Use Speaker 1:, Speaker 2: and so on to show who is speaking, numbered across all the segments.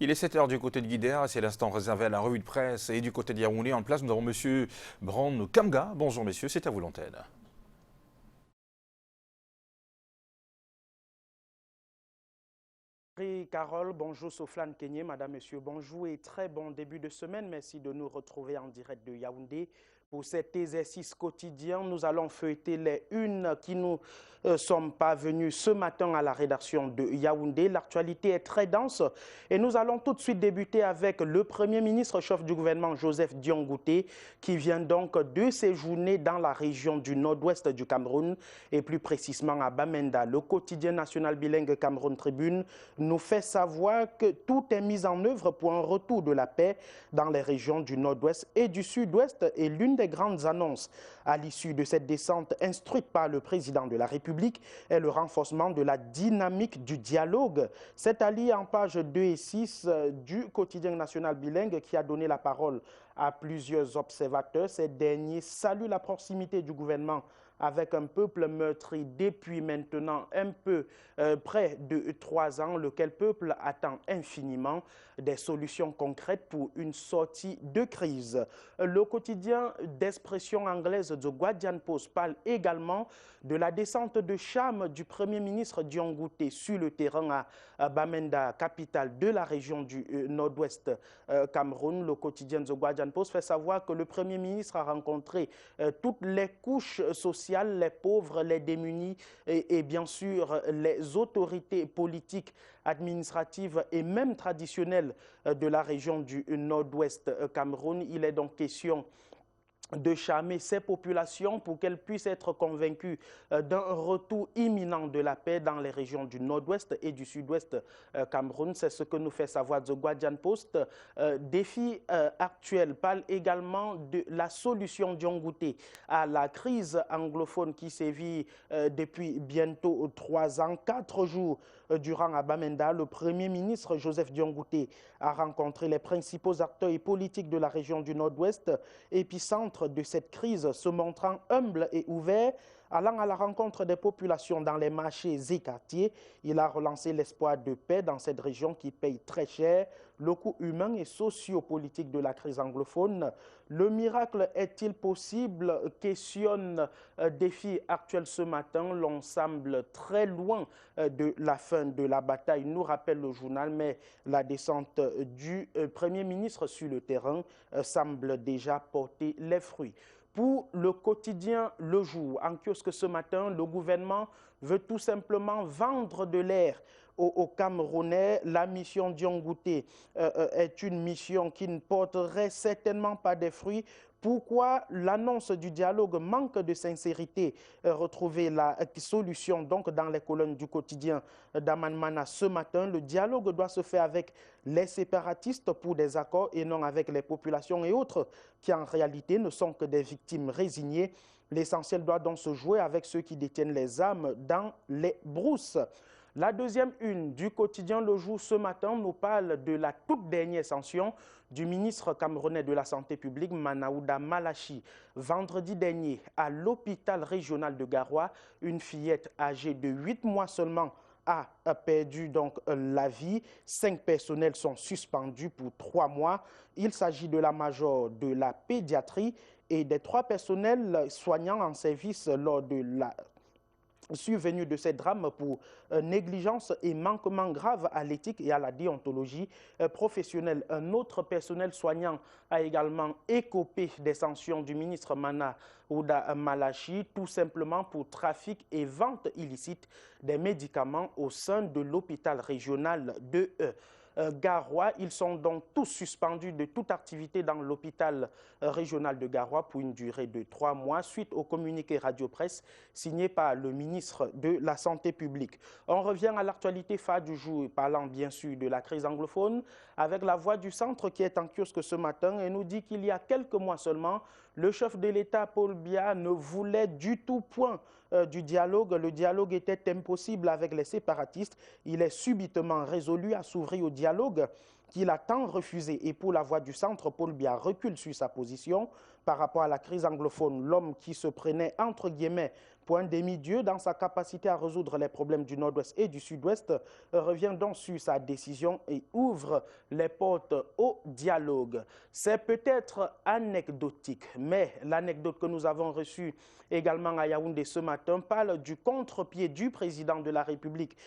Speaker 1: Il est 7 heures du côté de Guidera, c'est l'instant réservé à la revue de presse. Et du côté de Yaoundé, en place, nous avons monsieur Brand Kamga. Bonjour messieurs, c'est à vous l'antenne.
Speaker 2: Carole, bonjour Soflane Kenyé, madame, monsieur, bonjour et très bon début de semaine. Merci de nous retrouver en direct de Yaoundé. Pour cet exercice quotidien, nous allons feuilleter les unes qui nous sommes parvenus ce matin à la rédaction de Yaoundé. L'actualité est très dense et nous allons tout de suite débuter avec le Premier ministre chef du gouvernement Joseph Dion-Ngouté qui vient donc de séjourner dans la région du nord-ouest du Cameroun et plus précisément à Bamenda. Le quotidien national bilingue Cameroun Tribune nous fait savoir que tout est mis en œuvre pour un retour de la paix dans les régions du nord-ouest et du sud-ouest. Et l'une des grandes annonces à l'issue de cette descente instruite par le président de la République est le renforcement de la dynamique du dialogue. C'est Ali en page 2 et 6 du quotidien national bilingue qui a donné la parole à plusieurs observateurs. Ces derniers saluent la proximité du gouvernement avec un peuple meurtri depuis maintenant un peu près de 3 ans, lequel peuple attend infiniment des solutions concrètes pour une sortie de crise. Le quotidien d'expression anglaise The Guardian Post parle également de la descente de charme du Premier ministre Dion-Ngouté sur le terrain à Bamenda, capitale de la région du nord-ouest Cameroun. Le quotidien The Guardian Post fait savoir que le Premier ministre a rencontré toutes les couches sociales, les pauvres, les démunis et bien sûr les autorités politiques, administratives et même traditionnelles de la région du nord-ouest Cameroun. Il est donc question de charmer ces populations pour qu'elles puissent être convaincues d'un retour imminent de la paix dans les régions du nord-ouest et du sud-ouest Cameroun. C'est ce que nous fait savoir The Guardian Post. Défi actuel parle également de la solution Dion-Ngouté à la crise anglophone qui sévit depuis bientôt 3 ans, 4 jours durant à Bamenda. Le Premier ministre Joseph Dion-Ngouté a rencontré les principaux acteurs politiques de la région du nord-ouest, épicentre de cette crise, se montrant humble et ouvert, allant à la rencontre des populations dans les marchés et quartiers. Il a relancé l'espoir de paix dans cette région qui paye très cher le coût humain et sociopolitique de la crise anglophone. Le miracle est-il possible? Questionne défi actuel ce matin. L'on semble très loin de la fin de la bataille, nous rappelle le journal, mais la descente du Premier ministre sur le terrain semble déjà porter les fruits. Pour le quotidien Le Jour, en kiosque ce matin, le gouvernement veut tout simplement vendre de l'air aux Camerounais. La mission Dion-Ngouté est une mission qui ne porterait certainement pas des fruits. Pourquoi l'annonce du dialogue manque de sincérité? Retrouver la solution donc dans les colonnes du quotidien d'Amanmana ce matin. Le dialogue doit se faire avec les séparatistes pour des accords et non avec les populations et autres qui en réalité ne sont que des victimes résignées. L'essentiel doit donc se jouer avec ceux qui détiennent les armes dans les brousses. La deuxième une du quotidien Le Jour ce matin nous parle de la toute dernière sanction du ministre camerounais de la Santé publique, Manaouda Malachi. Vendredi dernier, à l'hôpital régional de Garoua, une fillette âgée de 8 mois seulement a perdu donc la vie. 5 personnels sont suspendus pour 3 mois. Il s'agit de la major de la pédiatrie et des 3 personnels soignants en service lors de la survenue de ces drames pour négligence et manquement grave à l'éthique et à la déontologie professionnelle. Un autre personnel soignant a également écopé des sanctions du ministre Manaouda Malachi, tout simplement pour trafic et vente illicite des médicaments au sein de l'hôpital régional de Garoua. Ils sont donc tous suspendus de toute activité dans l'hôpital régional de Garoua pour une durée de 3 mois suite au communiqué radio-presse signé par le ministre de la Santé publique. On revient à l'actualité phare du jour, parlant bien sûr de la crise anglophone, avec la Voix du Centre qui est en kiosque ce matin et nous dit qu'il y a quelques mois seulement, le chef de l'État, Paul Biya, ne voulait du tout point du dialogue. Le dialogue était impossible avec les séparatistes. Il est subitement résolu à s'ouvrir au dialogue qu'il a tant refusé. Et pour la Voix du Centre, Paul Biya recule sur sa position par rapport à la crise anglophone. L'homme qui se prenait entre guillemets Point demi-dieu dans sa capacité à résoudre les problèmes du Nord-Ouest et du Sud-Ouest revient donc sur sa décision et ouvre les portes au dialogue. C'est peut-être anecdotique, mais l'anecdote que nous avons reçue également à Yaoundé ce matin parle du contre-pied du président de la République,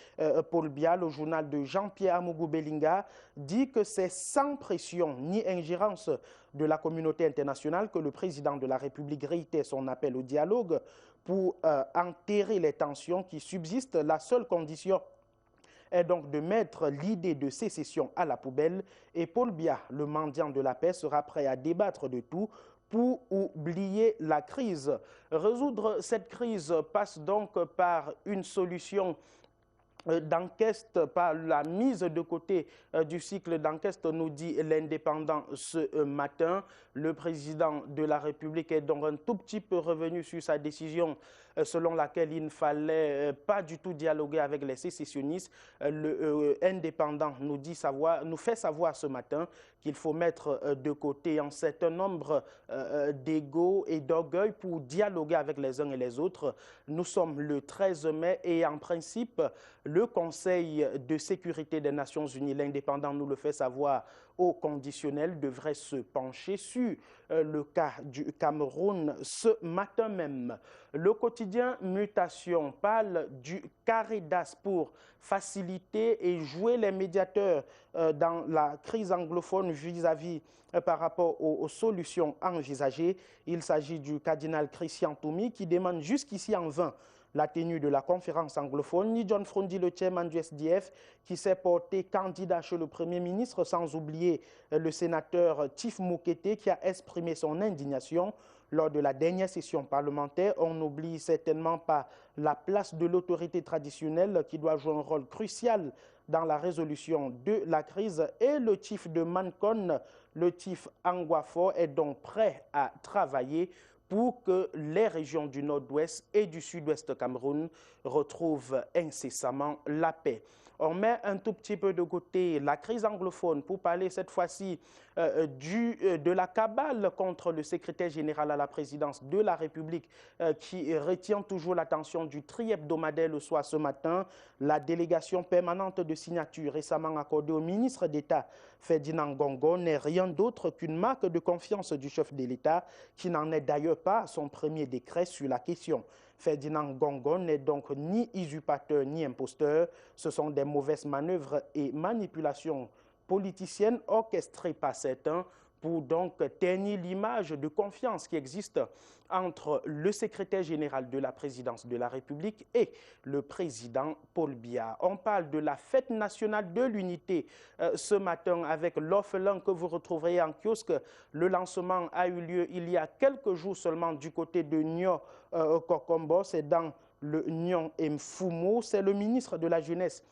Speaker 2: Paul Biya. Le journal de Jean-Pierre Amougou Belinga dit que c'est sans pression ni ingérence de la communauté internationale que le président de la République réitère son appel au dialogue pour enterrer les tensions qui subsistent. La seule condition est donc de mettre l'idée de sécession à la poubelle et Paul Biya, le mendiant de la paix, sera prêt à débattre de tout pour oublier la crise. Résoudre cette crise passe donc par une solution d'enquête, par la mise de côté du cycle d'enquête, nous dit l'Indépendant ce matin. Le président de la République est donc un tout petit peu revenu sur sa décision selon laquelle il ne fallait pas du tout dialoguer avec les sécessionnistes. Le Indépendant nous fait savoir ce matin qu'il faut mettre de côté un certain nombre d'ego et d'orgueil pour dialoguer avec les uns et les autres. Nous sommes le 13 mai et en principe, le Conseil de sécurité des Nations Unies, l'Indépendant nous le fait savoir, au conditionnel, devrait se pencher sur le cas du Cameroun ce matin même. Le quotidien Mutation parle du carré d'as pour faciliter et jouer les médiateurs dans la crise anglophone vis-à-vis par rapport aux solutions envisagées. Il s'agit du cardinal Christian Toumi qui demande jusqu'ici en vain la tenue de la conférence anglophone, ni John Frondi, le chairman du SDF, qui s'est porté candidat chez le Premier ministre, sans oublier le sénateur Tif Moukete, qui a exprimé son indignation lors de la dernière session parlementaire. On n'oublie certainement pas la place de l'autorité traditionnelle qui doit jouer un rôle crucial dans la résolution de la crise. Et le chief de Mancon, le chief Anguafor, est donc prêt à travailler pour que les régions du nord-ouest et du sud-ouest Cameroun retrouvent incessamment la paix. On met un tout petit peu de côté la crise anglophone pour parler cette fois-ci de la cabale contre le secrétaire général à la présidence de la République qui retient toujours l'attention du tri-hebdomadaire le soir ce matin. La délégation permanente de signature récemment accordée au ministre d'État Ferdinand Gongo n'est rien d'autre qu'une marque de confiance du chef de l'État qui n'en est d'ailleurs pas à son premier décret sur la question. Ferdinand Gongo n'est donc ni usurpateur ni imposteur. Ce sont des mauvaises manœuvres et manipulations politiciennes orchestrées par certains pour donc ternir l'image de confiance qui existe entre le secrétaire général de la présidence de la République et le président Paul Biya. On parle de la fête nationale de l'unité ce matin avec l'orphelin que vous retrouverez en kiosque. Le lancement a eu lieu il y a quelques jours seulement du côté de Nyo Kokombo, c'est dans le Nyon Mfumo. C'est le ministre de la Jeunesse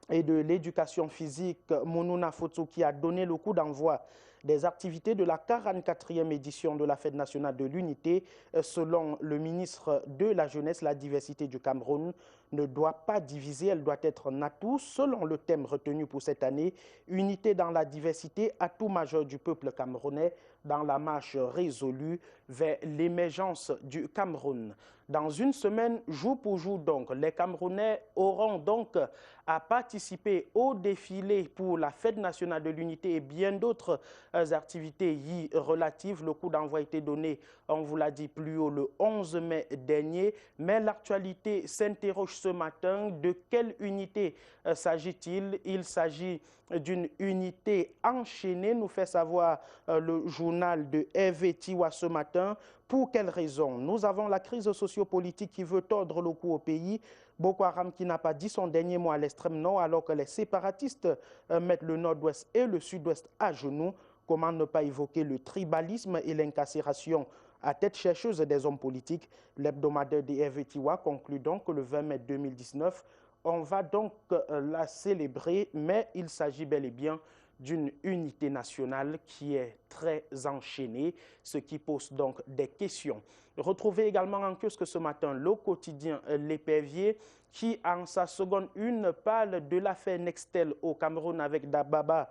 Speaker 2: et de l'Éducation physique, Mounouna Fotso, qui a donné le coup d'envoi des activités de la 44e édition de la Fête nationale de l'unité. Selon le ministre de la Jeunesse, la diversité du Cameroun ne doit pas diviser, elle doit être un atout. Selon le thème retenu pour cette année, unité dans la diversité, atout majeur du peuple camerounais dans la marche résolue vers l'émergence du Cameroun. Dans une semaine, jour pour jour donc, les Camerounais auront donc à participer au défilé pour la Fête nationale de l'unité et bien d'autres activités y relatives. Le coup d'envoi a été donné, on vous l'a dit plus haut, le 11 mai dernier. Mais l'actualité s'interroge ce matin. De quelle unité s'agit-il? Il s'agit d'une unité enchaînée, nous fait savoir le journal de Hervé Tiwa ce matin. Pour quelles raisons? Nous avons la crise sociopolitique qui veut tordre le cou au pays. Boko Haram qui n'a pas dit son dernier mot à l'extrême nord alors que les séparatistes mettent le nord-ouest et le sud-ouest à genoux. Comment ne pas évoquer le tribalisme et l'incarcération à tête chercheuse des hommes politiques? L'hebdomadaire de Hervé Tiwa conclut donc que le 20 mai 2019, on va donc la célébrer, mais il s'agit bel et bien d'une unité nationale qui est très enchaînée, ce qui pose donc des questions. Retrouvez également en kiosque ce matin le quotidien L'Épervier qui, en sa seconde une, parle de l'affaire Nextel au Cameroun avec Baba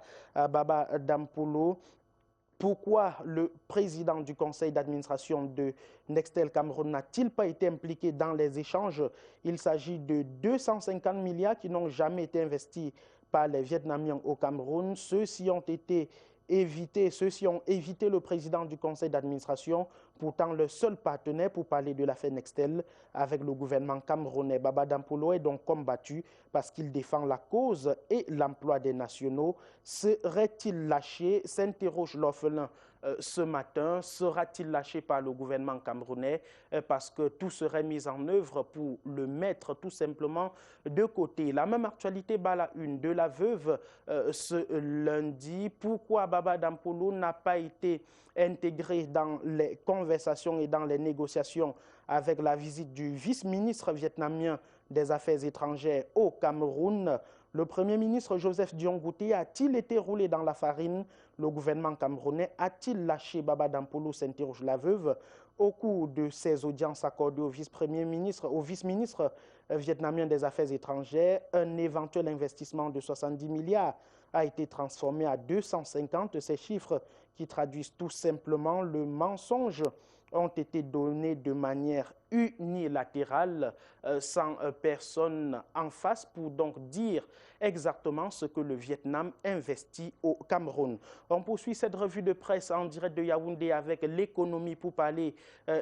Speaker 2: Dampolo. Pourquoi le président du conseil d'administration de Nextel Cameroun n'a-t-il pas été impliqué dans les échanges? Il s'agit de 250 milliards qui n'ont jamais été investis par les Vietnamiens au Cameroun. Ceux-ci ont évité le président du conseil d'administration, pourtant le seul partenaire pour parler de l'affaire Nextel avec le gouvernement camerounais. Baba Dampolo est donc combattu parce qu'il défend la cause et l'emploi des nationaux. Serait-il lâché? S'interroge l'orphelin ce matin. Sera-t-il lâché par le gouvernement camerounais parce que tout serait mis en œuvre pour le mettre tout simplement de côté? La même actualité bat la une de la veuve ce lundi. Pourquoi Baba Dampolo n'a pas été intégré dans les conversations et dans les négociations avec la visite du vice-ministre vietnamien des Affaires étrangères au Cameroun? Le Premier ministre Joseph Dion-Ngouté a-t-il été roulé dans la farine? Le gouvernement camerounais a-t-il lâché Baba Dampolo, s'interroge la veuve. Au cours de ces audiences accordées au vice-ministre vietnamien des Affaires étrangères, un éventuel investissement de 70 milliards a été transformé à 250. Ces chiffres qui traduisent tout simplement le mensonge ont été donnés de manière unilatérale, sans personne en face pour donc dire exactement ce que le Vietnam investit au Cameroun. On poursuit cette revue de presse en direct de Yaoundé avec l'économie pour parler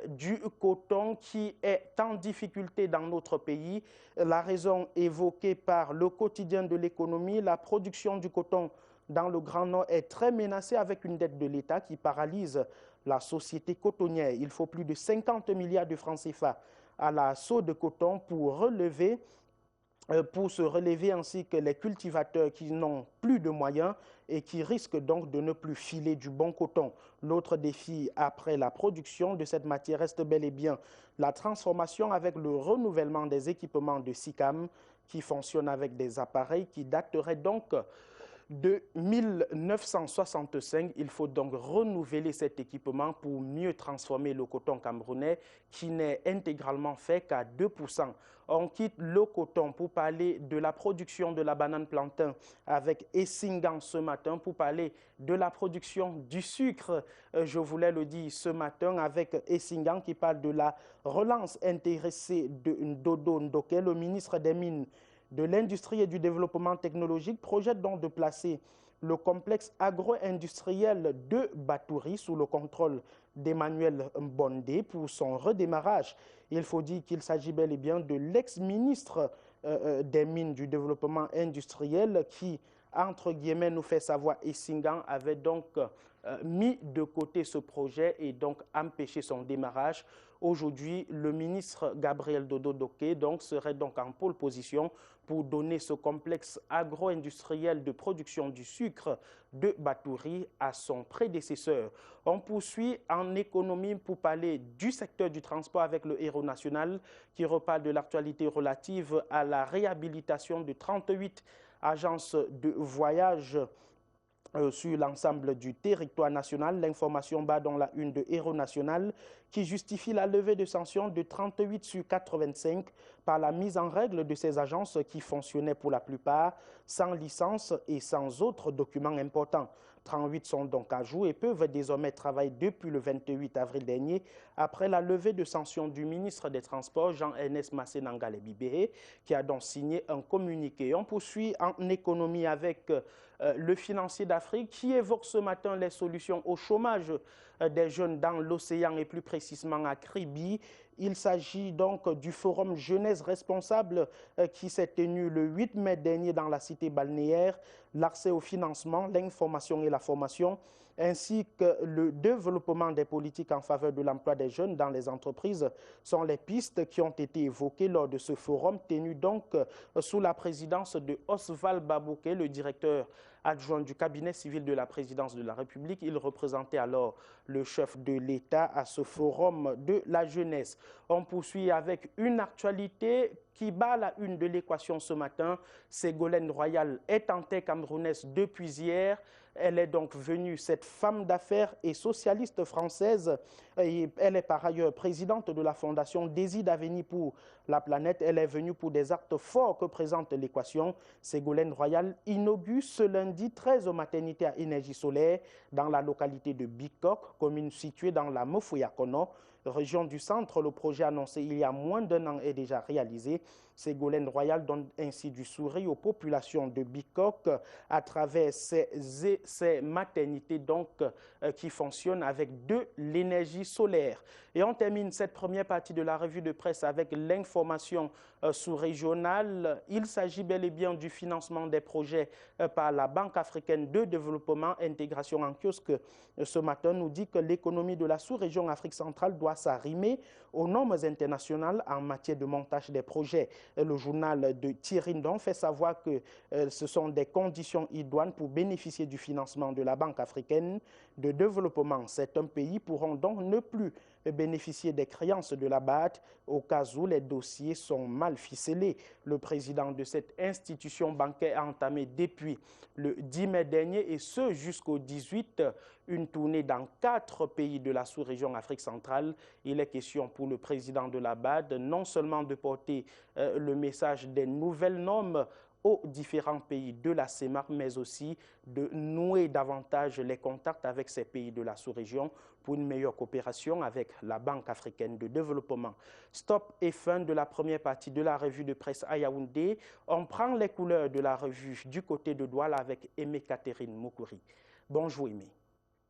Speaker 2: du coton qui est en difficulté dans notre pays. La raison évoquée par le quotidien de l'économie, la production du coton dans le Grand Nord est très menacée avec une dette de l'État qui paralyse la société cotonnière. Il faut plus de 50 milliards de francs CFA à la Sceaux de coton pour se relever, ainsi que les cultivateurs qui n'ont plus de moyens et qui risquent donc de ne plus filer du bon coton. L'autre défi après la production de cette matière reste bel et bien la transformation avec le renouvellement des équipements de SICAM qui fonctionnent avec des appareils qui dateraient donc de 1965. Il faut donc renouveler cet équipement pour mieux transformer le coton camerounais qui n'est intégralement fait qu'à 2%. On quitte le coton pour parler de la production de la banane plantain avec Essingan ce matin, pour parler de la production du sucre. Je voulais le dire ce matin avec Essingan qui parle de la relance intéressée de Dodo Ndoke, le ministre des Mines, de l'Industrie et du Développement technologique, projette donc de placer le complexe agro-industriel de Batouri sous le contrôle d'Emmanuel Mbondé pour son redémarrage. Il faut dire qu'il s'agit bel et bien de l'ex-ministre des Mines, du Développement industriel qui, entre guillemets, nous fait savoir Essingan avait donc mis de côté ce projet et donc empêché son démarrage. Aujourd'hui, le ministre Gabriel Dodo Ndoke donc serait donc en pole position pour donner ce complexe agro-industriel de production du sucre de Batouri à son prédécesseur. On poursuit en économie pour parler du secteur du transport avec le Héros national qui reparle de l'actualité relative à la réhabilitation de 38 agences de voyage sur l'ensemble du territoire national. L'information bat dans la une de Héros national qui justifie la levée de sanctions de 38 sur 85 par la mise en règle de ces agences qui fonctionnaient pour la plupart sans licence et sans autres documents importants. 38 sont donc à jour et peuvent désormais travailler depuis le 28 avril dernier après la levée de sanctions du ministre des Transports Jean-Ernest Massénangale-Bibéré qui a donc signé un communiqué. On poursuit en économie avec le financier d'Afrique qui évoque ce matin les solutions au chômage des jeunes dans l'océan et plus précisément à Kribi. Il s'agit donc du forum Jeunesse responsable qui s'est tenu le 8 mai dernier dans la cité balnéaire. L'accès au financement, l'information et la formation, ainsi que le développement des politiques en faveur de l'emploi des jeunes dans les entreprises sont les pistes qui ont été évoquées lors de ce forum tenu donc sous la présidence de Oswald Babouké, le directeur adjoint du cabinet civil de la présidence de la République. Il représentait alors le chef de l'État à ce forum de la jeunesse. On poursuit avec une actualité qui bat la une de l'Équation ce matin. Ségolène Royal est en tête camerounaise depuis hier. Elle est donc venue, cette femme d'affaires et socialiste française. Et elle est par ailleurs présidente de la fondation Désir d'avenir pour la planète. Elle est venue pour des actes forts que présente l'Équation. Ségolène Royal inaugure ce lundi 13 maternités à énergie solaire dans la localité de Bikok, commune située dans la Mofouya-Kono, région du centre. Le projet annoncé il y a moins d'un an est déjà réalisé. Ségolène Royal donne ainsi du sourire aux populations de Bikok à travers ces maternités donc, qui fonctionnent avec de l'énergie solaire. Et on termine cette première partie de la revue de presse avec l'information sous-régionale. Il s'agit bel et bien du financement des projets par la Banque africaine de développement. Intégration en kiosque ce matin nous dit que l'économie de la sous-région Afrique centrale doit s'arrimer aux normes internationales en matière de montage des projets. Le journal de Tirindon fait savoir que ce sont des conditions idoines pour bénéficier du financement de la Banque africaine de développement. Certains pays pourront donc ne plus bénéficier des créances de la BAD au cas où les dossiers sont mal ficelés. Le président de cette institution bancaire a entamé depuis le 10 mai dernier et ce jusqu'au 18 une tournée dans 4 pays de la sous-région Afrique centrale. Il est question pour le président de la BAD non seulement de porter le message des nouvelles normes aux différents pays de la CEMAC, mais aussi de nouer davantage les contacts avec ces pays de la sous-région pour une meilleure coopération avec la Banque africaine de développement. Stop et fin de la première partie de la revue de presse à Yaoundé. On prend les couleurs de la revue du côté de Douala avec Aimé Catherine Moukouri. Bonjour Aimé.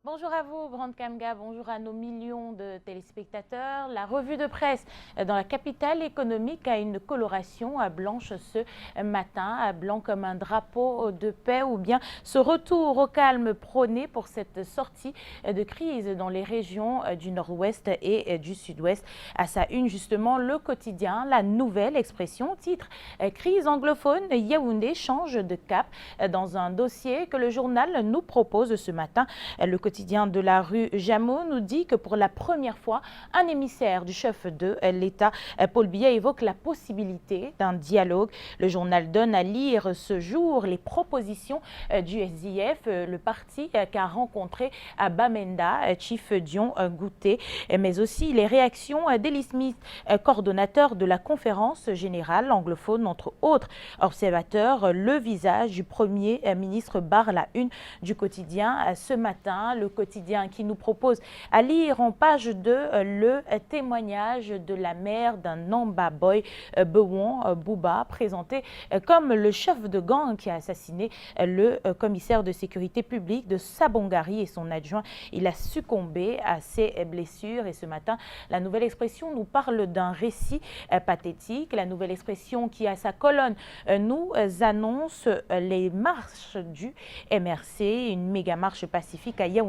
Speaker 3: Bonjour à vous, Brand Kamga, bonjour à nos millions de téléspectateurs. La revue de presse dans la capitale économique a une coloration blanche ce matin, blanc comme un drapeau de paix, ou bien ce retour au calme prôné pour cette sortie de crise dans les régions du nord-ouest et du sud-ouest. À sa une, justement, le quotidien, la nouvelle expression, titre « Crise anglophone, Yaoundé change de cap » dans un dossier que le journal nous propose ce matin. Le quotidien de la rue Jameau nous dit que pour la première fois, un émissaire du chef de l'État, Paul Biya, évoque la possibilité d'un dialogue. Le journal donne à lire ce jour les propositions du SDF, le parti qu'a rencontré à Bamenda, Chief Dion Gouté, mais aussi les réactions d'Eli Smith, coordonnateur de la conférence générale anglophone, entre autres observateurs. Le visage du Premier ministre barre la une du quotidien ce matin. Le quotidien qui nous propose à lire en page 2 le témoignage de la mère d'un Namba Boy, Bewon Bouba, présenté comme le chef de gang qui a assassiné le commissaire de sécurité publique de Sabongari et son adjoint. Il a succombé à ses blessures et ce matin, la Nouvelle Expression nous parle d'un récit pathétique. La Nouvelle Expression qui, à sa colonne, nous annonce les marches du MRC, une méga marche pacifique à Yaoundé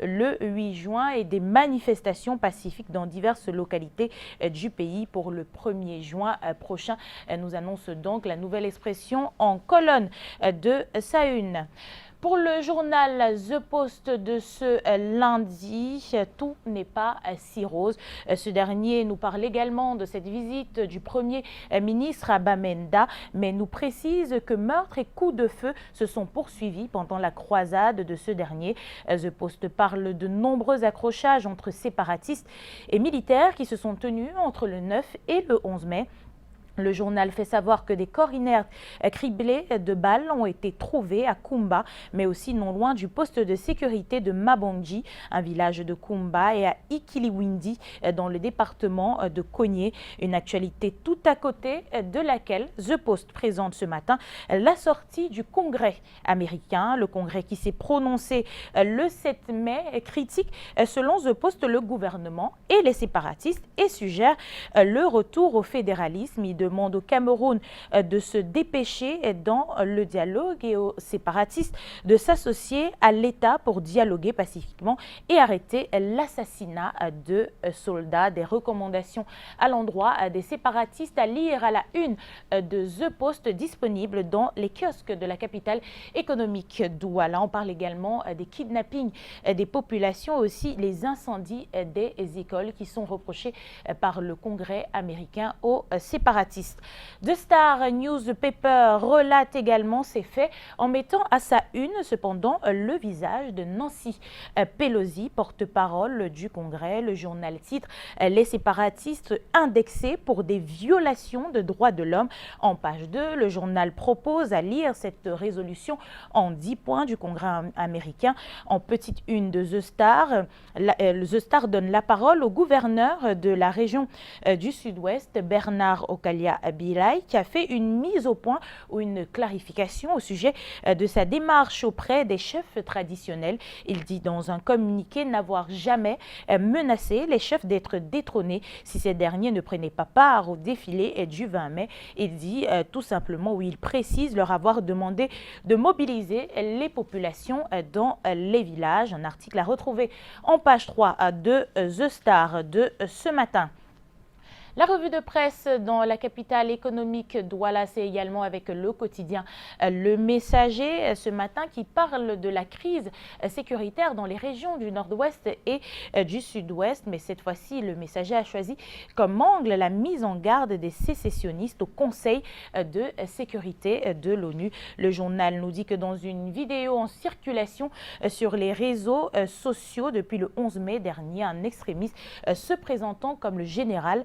Speaker 3: le 8 juin et des manifestations pacifiques dans diverses localités du pays pour le 1er juin prochain, nous annonce donc la Nouvelle Expression en colonne de sa une. Pour le journal The Post de ce lundi, tout n'est pas si rose. Ce dernier nous parle également de cette visite du Premier ministre à Bamenda, mais nous précise que meurtres et coups de feu se sont poursuivis pendant la croisade de ce dernier. The Post parle de nombreux accrochages entre séparatistes et militaires qui se sont tenus entre le 9 et le 11 mai. Le journal fait savoir que des corps inertes criblés de balles ont été trouvés à Kumba, mais aussi non loin du poste de sécurité de Mabongi, un village de Kumba, et à Ikiliwindi, dans le département de Kogné. Une actualité tout à côté de laquelle The Post présente ce matin la sortie du Congrès américain. Le Congrès qui s'est prononcé le 7 mai critique, selon The Post, le gouvernement et les séparatistes et suggère le retour au fédéralisme. Il demande au Cameroun de se dépêcher dans le dialogue et aux séparatistes de s'associer à l'État pour dialoguer pacifiquement et arrêter l'assassinat de soldats. Des recommandations à l'endroit des séparatistes à lire à la une de The Post, disponible dans les kiosques de la capitale économique Douala. On parle également des kidnappings des populations, aussi les incendies des écoles qui sont reprochés par le Congrès américain aux séparatistes. séparatistes. The Star Newspaper relate également ces faits en mettant à sa une cependant le visage de Nancy Pelosi, porte-parole du Congrès. Le journal titre « Les séparatistes indexés pour des violations de droits de l'homme ». En page 2, le journal propose à lire cette résolution en 10 points du Congrès américain. En petite une de The Star, The Star donne la parole au gouverneur de la région du Sud-Ouest, Bernard Okalia-Bilay, qui a fait une mise au point ou une clarification au sujet de sa démarche auprès des chefs traditionnels. Il dit dans un communiqué n'avoir jamais menacé les chefs d'être détrônés si ces derniers ne prenaient pas part au défilé du 20 mai. Il dit tout simplement, où il précise leur avoir demandé de mobiliser les populations dans les villages. Un article à retrouver en page 3 de The Star de ce matin. La revue de presse dans la capitale économique Douala, c'est également avec le quotidien Le Messager ce matin qui parle de la crise sécuritaire dans les régions du Nord-Ouest et du Sud-Ouest. Mais cette fois-ci, Le Messager a choisi comme angle la mise en garde des sécessionnistes au Conseil de sécurité de l'ONU. Le journal nous dit que dans une vidéo en circulation sur les réseaux sociaux depuis le 11 mai dernier, un extrémiste se présentant comme le général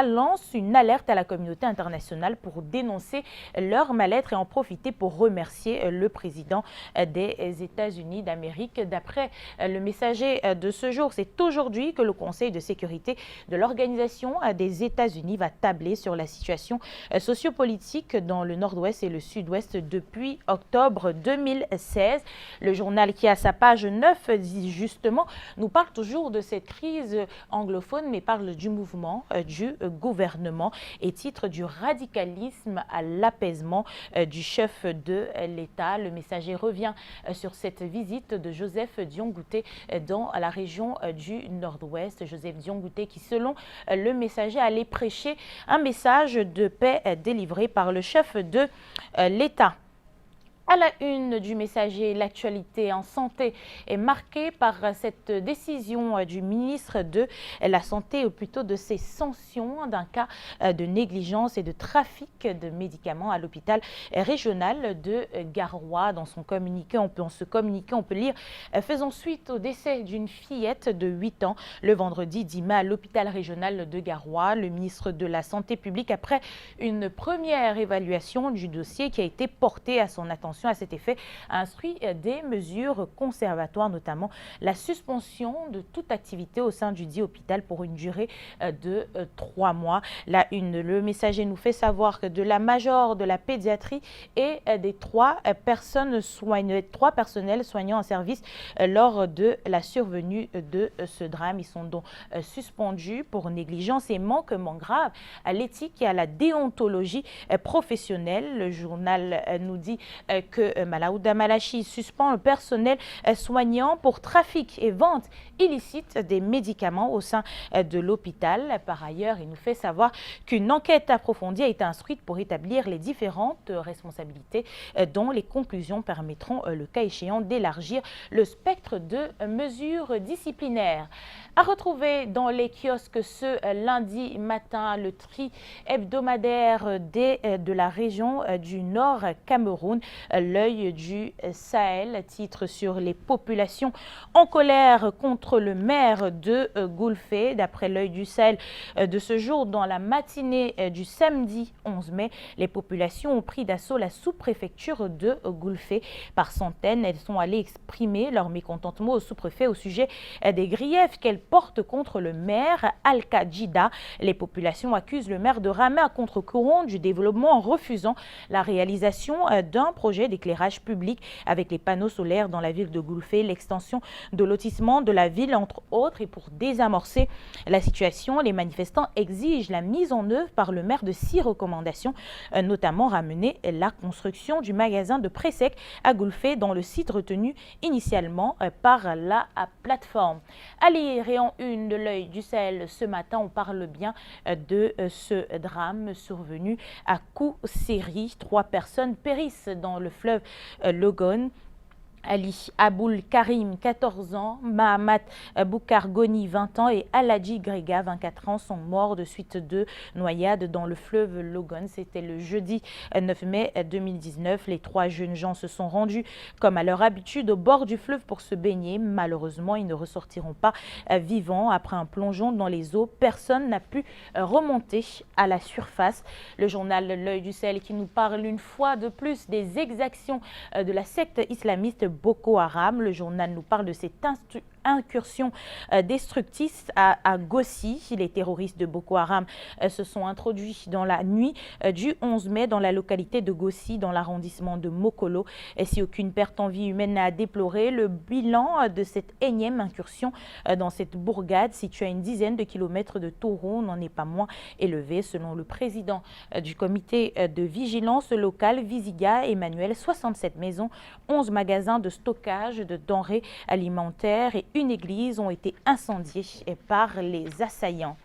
Speaker 3: lance une alerte à la communauté internationale pour dénoncer leur mal-être et en profiter pour remercier le président des États-Unis d'Amérique. D'après Le Messager de ce jour, c'est aujourd'hui que le Conseil de sécurité de l'Organisation des États-Unis va tabler sur la situation sociopolitique dans le Nord-Ouest et le Sud-Ouest depuis octobre 2016. Le journal qui a sa page 9 dit justement, nous parle toujours de cette crise anglophone, mais parle du mouvement du gouvernement et titre du radicalisme à l'apaisement du chef de l'État. Le Messager revient sur cette visite de Joseph Dion-Gouté dans la région du Nord-Ouest. Joseph Dion-Gouté qui, selon Le Messager, allait prêcher un message de paix délivré par le chef de l'État. À la une du Messager, l'actualité en santé est marquée par cette décision du ministre de la Santé, ou plutôt de ses sanctions d'un cas de négligence et de trafic de médicaments à l'hôpital régional de Garoua. Dans ce communiqué, on peut lire « Faisant suite au décès d'une fillette de 8 ans le vendredi 10 mai à l'hôpital régional de Garoua, le ministre de la Santé publique, après une première évaluation du dossier qui a été porté à son attention, à cet effet, a instruit des mesures conservatoires, notamment la suspension de toute activité au sein du dit hôpital pour une durée de 3 mois. Le Messager nous fait savoir que de la major de la pédiatrie et des 3 personnels soignants en service lors de la survenue de ce drame. Ils sont donc suspendus pour négligence et manquement grave à l'éthique et à la déontologie professionnelle. Le journal nous dit que Malaouda Malachi suspend le personnel soignant pour trafic et vente illicite des médicaments au sein de l'hôpital. Par ailleurs, il nous fait savoir qu'une enquête approfondie a été instruite pour établir les différentes responsabilités dont les conclusions permettront, le cas échéant, d'élargir le spectre de mesures disciplinaires. À retrouver dans les kiosques ce lundi matin, le tri hebdomadaire de la région du Nord Cameroun. L'œil du Sahel titre sur les populations en colère contre le maire de Goulfé. D'après l'œil du Sahel de ce jour, dans la matinée du samedi 11 mai, les populations ont pris d'assaut la sous-préfecture de Goulfé. Par centaines, elles sont allées exprimer leur mécontentement au sous-préfet au sujet des griefs qu'elles portent contre le maire Al-Kajida. Les populations accusent le maire de ramer à contre-courant du développement en refusant la réalisation d'un projet d'éclairage public avec les panneaux solaires dans la ville de Goulfé, l'extension de lotissement de la ville, entre autres. Et pour désamorcer la situation, les manifestants exigent la mise en œuvre par le maire de 6 recommandations, notamment ramener la construction du magasin de Pressec à Goulfé dans le site retenu initialement par la plateforme. À lire et en une de l'œil du Sahel ce matin, on parle bien de ce drame survenu à Kousséri. 3 personnes périssent dans le fleuve Logone. Ali Aboul Karim, 14 ans, Mahamat Boukar Goni, 20 ans et Aladji Grega, 24 ans, sont morts de suite de noyades dans le fleuve Logon. C'était le jeudi 9 mai 2019. Les 3 jeunes gens se sont rendus, comme à leur habitude, au bord du fleuve pour se baigner. Malheureusement, ils ne ressortiront pas vivants. Après un plongeon dans les eaux, personne n'a pu remonter à la surface. Le journal L'Œil du Sahel qui nous parle une fois de plus des exactions de la secte islamiste Boko Haram. Le journal nous parle de cette incursion destructrice à Gossi. Les terroristes de Boko Haram se sont introduits dans la nuit du 11 mai dans la localité de Gossi, dans l'arrondissement de Mokolo. Et si aucune perte en vie humaine n'a à déplorer, le bilan de cette énième incursion dans cette bourgade située à une dizaine de kilomètres de Toro n'en est pas moins élevé. Selon le président du comité de vigilance locale, Visiga Emmanuel, 67 maisons, 11 magasins de stockage de denrées alimentaires et une église ont été incendiées par les assaillants.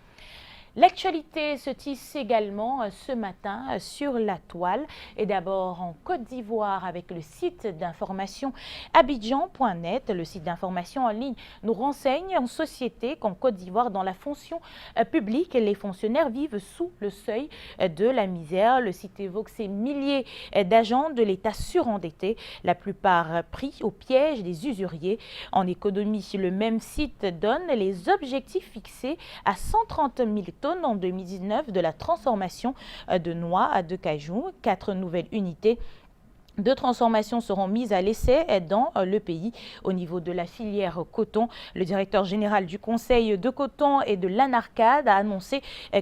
Speaker 3: L'actualité se tisse également ce matin sur la toile et d'abord en Côte d'Ivoire avec le site d'information abidjan.net. Le site d'information en ligne nous renseigne en société qu'en Côte d'Ivoire, dans la fonction publique, les fonctionnaires vivent sous le seuil de la misère. Le site évoque ces milliers d'agents de l'État surendettés, la plupart pris au piège des usuriers. En économie, le même site donne les objectifs fixés à 130 000 tonnes en 2019 de la transformation de noix de cajou. 4 nouvelles unités de transformation seront mises à l'essai dans le pays. Au niveau de la filière coton, le directeur général du Conseil de coton et de l'ANARCAD a annoncé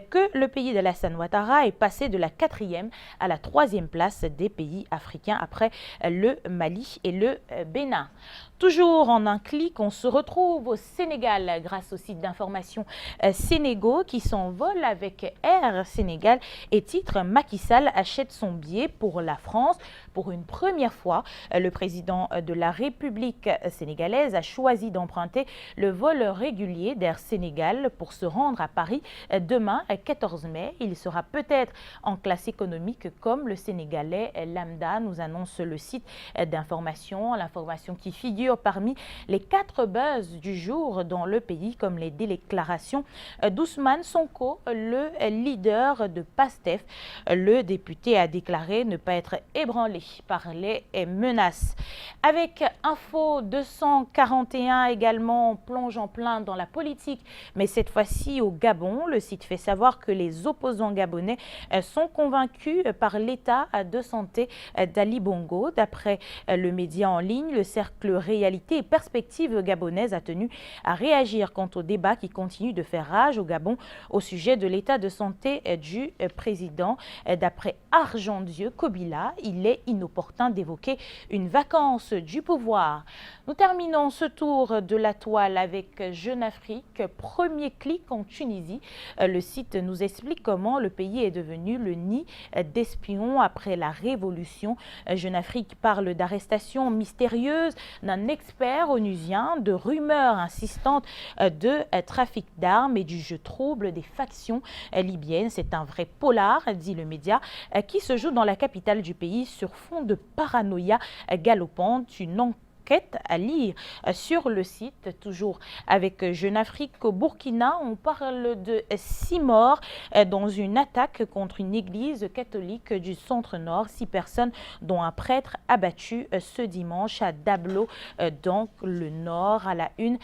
Speaker 3: que le pays d'Alassane Ouattara est passé de la 4e à la 3e place des pays africains après le Mali et le Bénin. Toujours en un clic, on se retrouve au Sénégal grâce au site d'information Sénégo qui s'envole avec Air Sénégal et titre Macky Sall achète son billet pour la France. Pour une première fois, le président de la République sénégalaise a choisi d'emprunter le vol régulier d'Air Sénégal pour se rendre à Paris demain, 14 mai. Il sera peut-être en classe économique comme le Sénégalais lambda, nous annonce le site d'information. L'information qui figure parmi les 4 buzz du jour dans le pays, comme les déclarations d'Ousmane Sonko, le leader de PASTEF. Le député a déclaré ne pas être ébranlé par les menaces. Avec Info 241 également, on plonge en plein dans la politique, mais cette fois-ci au Gabon. Le site fait savoir que les opposants gabonais sont convaincus par l'état de santé d'Ali Bongo. D'après le média en ligne, le cercle Réalité et Perspective gabonaise a tenu à réagir quant au débat qui continue de faire rage au Gabon au sujet de l'état de santé du président. D'après Argendieu Kobila, il est inopportun d'évoquer une vacance du pouvoir. Nous terminons ce tour de la toile avec Jeune Afrique, premier clic en Tunisie. Le site nous explique comment le pays est devenu le nid d'espions après la révolution. Jeune Afrique parle d'arrestations mystérieuses d'un expert onusien, de rumeurs insistantes de trafic d'armes et du jeu trouble des factions libyennes. C'est un vrai polar, dit le média, qui se joue dans la capitale du pays sur fond de paranoïa galopante. Une enquête à lire sur le site. Toujours avec Jeune Afrique, au Burkina, on parle de 6 morts dans une attaque contre une église catholique du centre-nord. 6 personnes, dont un prêtre abattu ce dimanche à Dablo, dans le nord. À la une,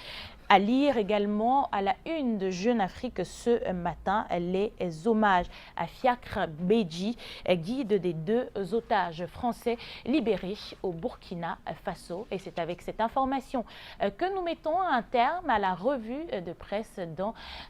Speaker 3: à lire également à la une de Jeune Afrique ce matin, les hommages à Fiacre Béji, guide des 2 otages français libérés au Burkina Faso. Et c'est avec cette information que nous mettons un terme à la revue de presse dans